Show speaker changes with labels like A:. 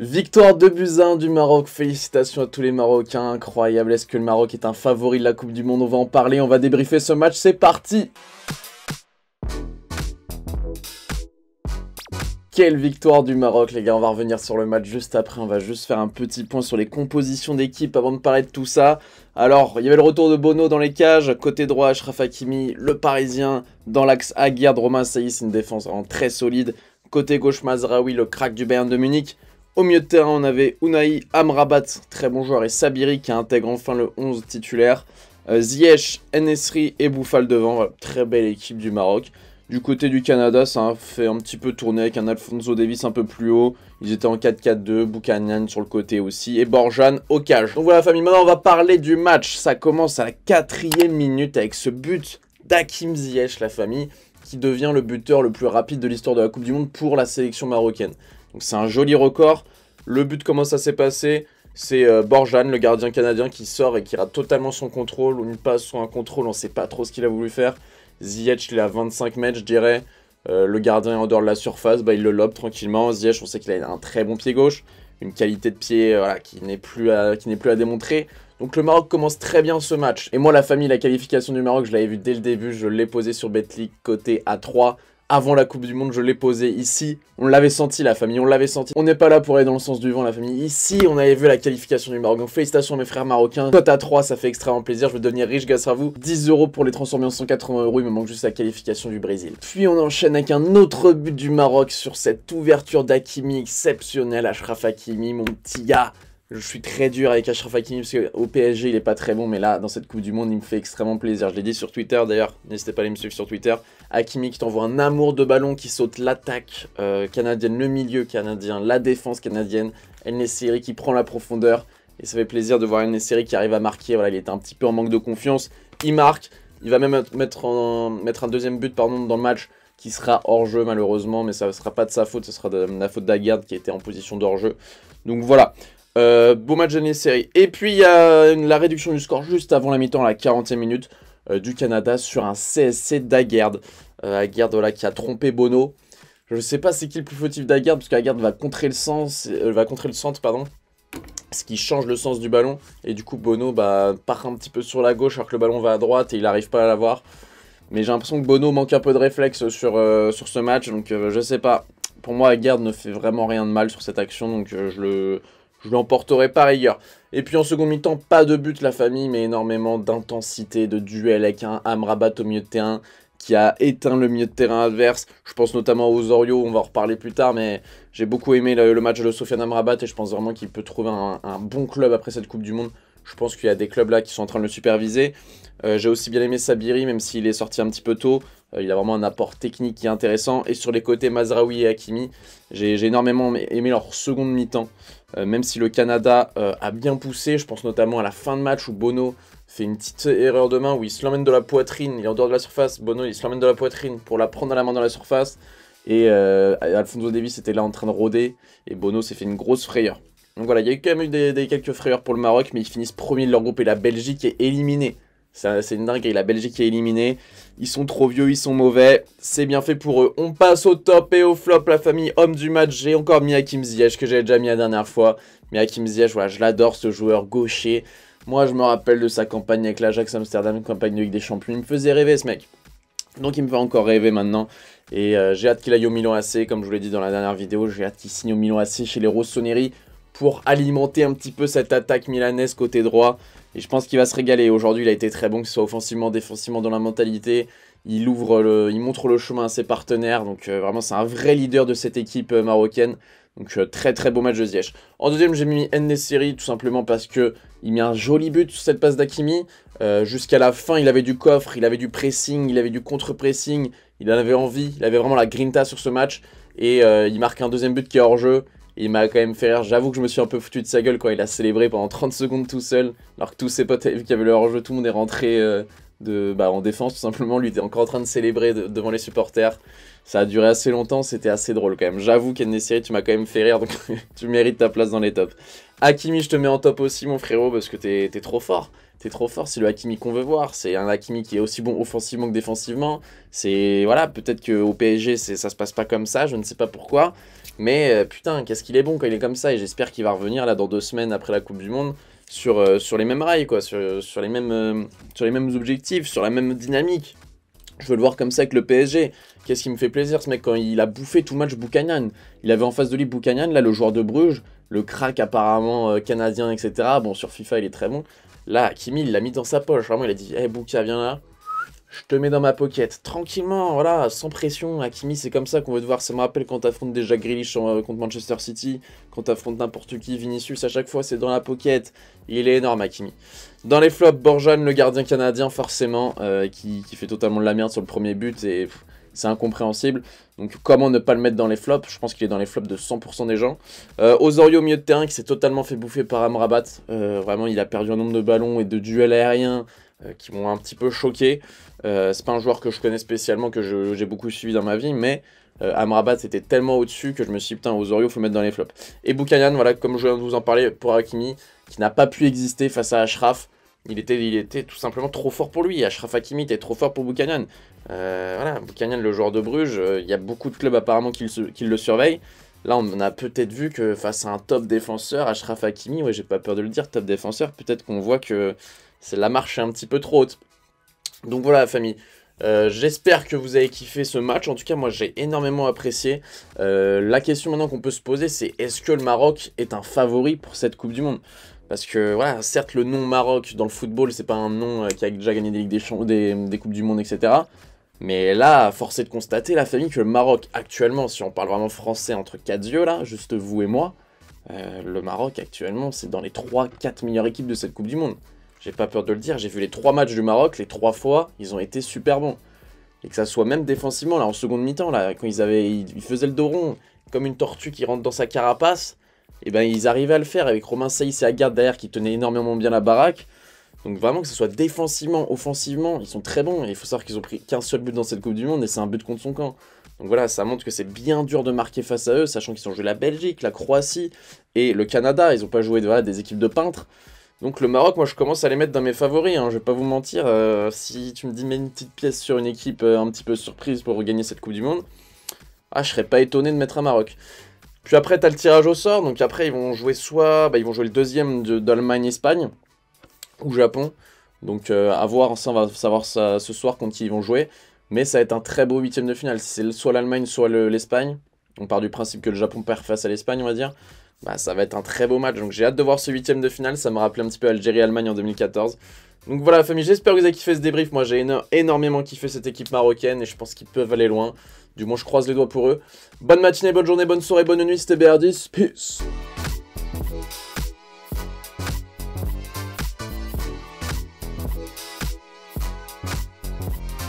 A: Victoire 2-1 du Maroc, félicitations à tous les Marocains, incroyable. Est-ce que le Maroc est un favori de la Coupe du Monde? On va en parler, on va débriefer ce match, c'est parti! Quelle victoire du Maroc les gars, on va revenir sur le match juste après, on va juste faire un petit point sur les compositions d'équipe avant de parler de tout ça. Alors, il y avait le retour de Bono dans les cages, côté droit Achraf Hakimi, le Parisien, dans l'axe Aguerd, Romain Saïs, une défense vraiment très solide. Côté gauche Mazraoui, le crack du Bayern de Munich. Au milieu de terrain, on avait Unai Amrabat, très bon joueur, et Sabiri qui intègre enfin le 11 titulaire. Ziyech, En-Nesyri et Boufal devant, voilà, très belle équipe du Maroc. Du côté du Canada, ça a fait un petit peu tourner avec un Alphonso Davies un peu plus haut. Ils étaient en 4-4-2, Buchanan sur le côté aussi et Borjan au cage. Donc voilà la famille, maintenant on va parler du match. Ça commence à la 4e minute avec ce but d'Hakim Ziyech, la famille, qui devient le buteur le plus rapide de l'histoire de la Coupe du Monde pour la sélection marocaine. Donc c'est un joli record. Le but, comment ça s'est passé? C'est Borjan, le gardien canadien, qui sort et qui rate totalement son contrôle. Ou une passe sur un contrôle, on ne sait pas trop ce qu'il a voulu faire. Ziyech, il est à 25 mètres, je dirais. Le gardien est en dehors de la surface, il le lobe tranquillement. Ziyech, on sait qu'il a un très bon pied gauche. Une qualité de pied voilà, qui n'est plus à démontrer. Donc le Maroc commence très bien ce match. Et moi, la famille, la qualification du Maroc, je l'avais vu dès le début. Je l'ai posé sur Betclic côté A3. Avant la Coupe du Monde, je l'ai posé ici. On l'avait senti, la famille, on l'avait senti. On n'est pas là pour aller dans le sens du vent, la famille. Ici, on avait vu la qualification du Maroc. Donc félicitations à mes frères marocains. Cote à 3, ça fait extrêmement plaisir. Je veux devenir riche grâce à vous. 10 € pour les transformer en 180 €. Il me manque juste la qualification du Brésil. Puis on enchaîne avec un autre but du Maroc sur cette ouverture d'Hakimi exceptionnelle. Achraf Hakimi, mon petit gars. Je suis très dur avec Achraf Hakimi parce qu'au PSG il est pas très bon, mais là dans cette Coupe du Monde il me fait extrêmement plaisir. Je l'ai dit sur Twitter d'ailleurs, n'hésitez pas à aller me suivre sur Twitter. Hakimi qui t'envoie un amour de ballon, qui saute l'attaque canadienne, le milieu canadien, la défense canadienne. En-Nesyri qui prend la profondeur et ça fait plaisir de voir En-Nesyri qui arrive à marquer. Voilà, il était un petit peu en manque de confiance, il marque, il va même mettre un deuxième but dans le match qui sera hors jeu malheureusement, mais ça ne sera pas de sa faute, ce sera de la faute d'Aguerd qui était en position de hors jeu. Donc voilà. Beau match En-Nesyri. Et puis il y a la réduction du score juste avant la mi-temps, à la 40e minute du Canada sur un CSC d'Aguerd. Aguerd voilà, qui a trompé Bono. Je ne sais pas c'est qui le plus fautif d'Aguerd parce qu'Aguerd va contrer le centre, pardon. Ce qui change le sens du ballon. Et du coup Bono part un petit peu sur la gauche alors que le ballon va à droite et il n'arrive pas à l'avoir. Mais j'ai l'impression que Bono manque un peu de réflexe sur ce match. Donc je sais pas. Pour moi Aguerd ne fait vraiment rien de mal sur cette action. Donc je l'emporterai par ailleurs. Et puis en seconde mi-temps, pas de but la famille, mais énormément d'intensité, de duel avec un Amrabat au milieu de terrain qui a éteint le milieu de terrain adverse. Je pense notamment aux Osorio, on va en reparler plus tard, mais j'ai beaucoup aimé le match de Sofiane Amrabat et je pense vraiment qu'il peut trouver un bon club après cette Coupe du Monde. Je pense qu'il y a des clubs là qui sont en train de le superviser. J'ai aussi bien aimé Sabiri, même s'il est sorti un petit peu tôt. Il a vraiment un apport technique qui est intéressant. Et sur les côtés Mazraoui et Hakimi, j'ai énormément aimé leur seconde mi-temps. Même si le Canada a bien poussé, je pense notamment à la fin de match où Bono fait une petite erreur de main où il se l'emmène de la poitrine, il est en dehors de la surface, Bono il se l'emmène de la poitrine pour la prendre à la main dans la surface. Et Alphonso Davies était là en train de rôder et Bono s'est fait une grosse frayeur. Donc voilà, il y a quand même eu quelques frayeurs pour le Maroc, mais ils finissent premier de leur groupe et la Belgique est éliminée. C'est une dinguerie, la Belgique est éliminée. Ils sont trop vieux, ils sont mauvais. C'est bien fait pour eux. On passe au top et au flop, la famille homme du match. J'ai encore mis Hakim Ziyech, que j'avais déjà mis la dernière fois. Mais Hakim Ziyech, voilà, je l'adore, ce joueur gaucher. Moi, je me rappelle de sa campagne avec l'Ajax Amsterdam, campagne de Ligue des Champions. Il me faisait rêver, ce mec. Donc, il me fait encore rêver maintenant. Et j'ai hâte qu'il aille au Milan AC, comme je vous l'ai dit dans la dernière vidéo. J'ai hâte qu'il signe au Milan AC chez les Rossoneri pour alimenter un petit peu cette attaque milanaise côté droit. Et je pense qu'il va se régaler. Aujourd'hui, il a été très bon, que ce soit offensivement, défensivement, dans la mentalité. Il montre le chemin à ses partenaires. Donc vraiment, c'est un vrai leader de cette équipe marocaine. Donc très très beau match de Ziyech. En deuxième, j'ai mis En-Nesyri, tout simplement parce qu'il met un joli but sur cette passe d'Hakimi. Jusqu'à la fin, il avait du coffre, il avait du pressing, il avait du contre-pressing. Il en avait envie, il avait vraiment la grinta sur ce match. Et il marque un deuxième but qui est hors jeu. Il m'a quand même fait rire, j'avoue que je me suis un peu foutu de sa gueule quand il a célébré pendant 30 secondes tout seul. Alors que tous ses potes avaient vu qu'il y avait le hors-jeu, tout le monde est rentré en défense tout simplement. Lui était encore en train de célébrer devant les supporters. Ça a duré assez longtemps, c'était assez drôle quand même. J'avoue qu'En-Nesyri, tu m'as quand même fait rire, donc tu mérites ta place dans les tops. Hakimi, je te mets en top aussi, mon frérot, parce que t'es trop fort. T'es trop fort, c'est le Hakimi qu'on veut voir. C'est un Hakimi qui est aussi bon offensivement que défensivement. C'est, voilà, peut-être qu'au PSG, ça se passe pas comme ça, je ne sais pas pourquoi. Mais putain, qu'est-ce qu'il est bon quand il est comme ça. Et j'espère qu'il va revenir là dans 2 semaines après la Coupe du Monde sur les mêmes rails, quoi, sur les mêmes objectifs, sur la même dynamique. Je veux le voir comme ça avec le PSG. Qu'est-ce qui me fait plaisir, ce mec, quand il a bouffé tout le match Buchanan. Il avait en face de lui Buchanan, là, le joueur de Bruges, le crack apparemment canadien, etc. Bon, sur FIFA, il est très bon. Là, Hakimi, il l'a mis dans sa poche. Vraiment, il a dit, hey, Buka, viens là. Je te mets dans ma pocket. Tranquillement, voilà, sans pression. Hakimi, c'est comme ça qu'on veut te voir. Ça me rappelle quand t'affrontes déjà Grealish contre Manchester City, quand t'affrontes n'importe qui, Vinicius, à chaque fois, c'est dans la pocket. Il est énorme, Hakimi. Dans les flops, Borjan, le gardien canadien, forcément, qui fait totalement de la merde sur le premier but, et c'est incompréhensible. Donc comment ne pas le mettre dans les flops? Je pense qu'il est dans les flops de 100% des gens. Osorio au milieu de terrain, qui s'est totalement fait bouffer par Amrabat. Vraiment, il a perdu un nombre de ballons et de duels aériens qui m'ont un petit peu choqué. C'est pas un joueur que je connais spécialement, que j'ai beaucoup suivi dans ma vie, mais Amrabat était tellement au-dessus que je me suis dit, putain, Osorio, faut le mettre dans les flops. Et Buchanan, voilà, comme je viens de vous en parler pour Hakimi, qui n'a pas pu exister face à Achraf. Il était tout simplement trop fort pour lui. Achraf Hakimi était trop fort pour Buchanan. Voilà, Buchanan, le joueur de Bruges, il y a beaucoup de clubs apparemment qui le surveillent. Là, on a peut-être vu que face à un top défenseur, Achraf Hakimi, ouais, j'ai pas peur de le dire, top défenseur, peut-être qu'on voit que la marche est un petit peu trop haute. Donc voilà, la famille. J'espère que vous avez kiffé ce match. En tout cas, moi, j'ai énormément apprécié. La question maintenant qu'on peut se poser, c'est est-ce que le Maroc est un favori pour cette Coupe du Monde? Parce que, voilà, certes, le nom Maroc dans le football, c'est pas un nom qui a déjà gagné des Ligues des Coupes du Monde, etc. Mais là, force est de constater, la famille, que le Maroc, actuellement, si on parle vraiment français entre 4 yeux, là, juste vous et moi, le Maroc, actuellement, c'est dans les 3-4 meilleures équipes de cette Coupe du Monde. J'ai pas peur de le dire, j'ai vu les 3 matchs du Maroc, les 3 fois, ils ont été super bons. Et que ça soit même défensivement, là, en seconde mi-temps, là, quand ils faisaient le dos rond, comme une tortue qui rentre dans sa carapace, et ben ils arrivaient à le faire avec Romain Saïs et Aguerd derrière qui tenaient énormément bien la baraque. Donc vraiment que ce soit défensivement, offensivement, ils sont très bons. Et il faut savoir qu'ils ont pris qu'un seul but dans cette Coupe du Monde et c'est un but contre son camp. Donc voilà, ça montre que c'est bien dur de marquer face à eux, sachant qu'ils ont joué la Belgique, la Croatie et le Canada. Ils n'ont pas joué des équipes de peintres. Donc le Maroc, moi je commence à les mettre dans mes favoris, hein, je vais pas vous mentir. Si tu me dis mets une petite pièce sur une équipe un petit peu surprise pour regagner cette Coupe du Monde, je serais pas étonné de mettre un Maroc. Puis après t'as le tirage au sort, donc après ils vont jouer ils vont jouer le deuxième d'Allemagne-Espagne ou Japon. Donc à voir, ça on va savoir ça ce soir contre qui ils vont jouer. Mais ça va être un très beau huitième de finale, si c'est soit l'Allemagne soit l'Espagne. On part du principe que le Japon perd face à l'Espagne, on va dire. Ça va être un très beau match, donc j'ai hâte de voir ce huitième de finale, ça me rappelle un petit peu Algérie-Allemagne en 2014. Donc voilà la famille, j'espère que vous avez kiffé ce débrief, moi j'ai énormément kiffé cette équipe marocaine et je pense qu'ils peuvent aller loin. Du moins je croise les doigts pour eux. Bonne matinée, bonne journée, bonne soirée, bonne nuit, c'était BR10, peace.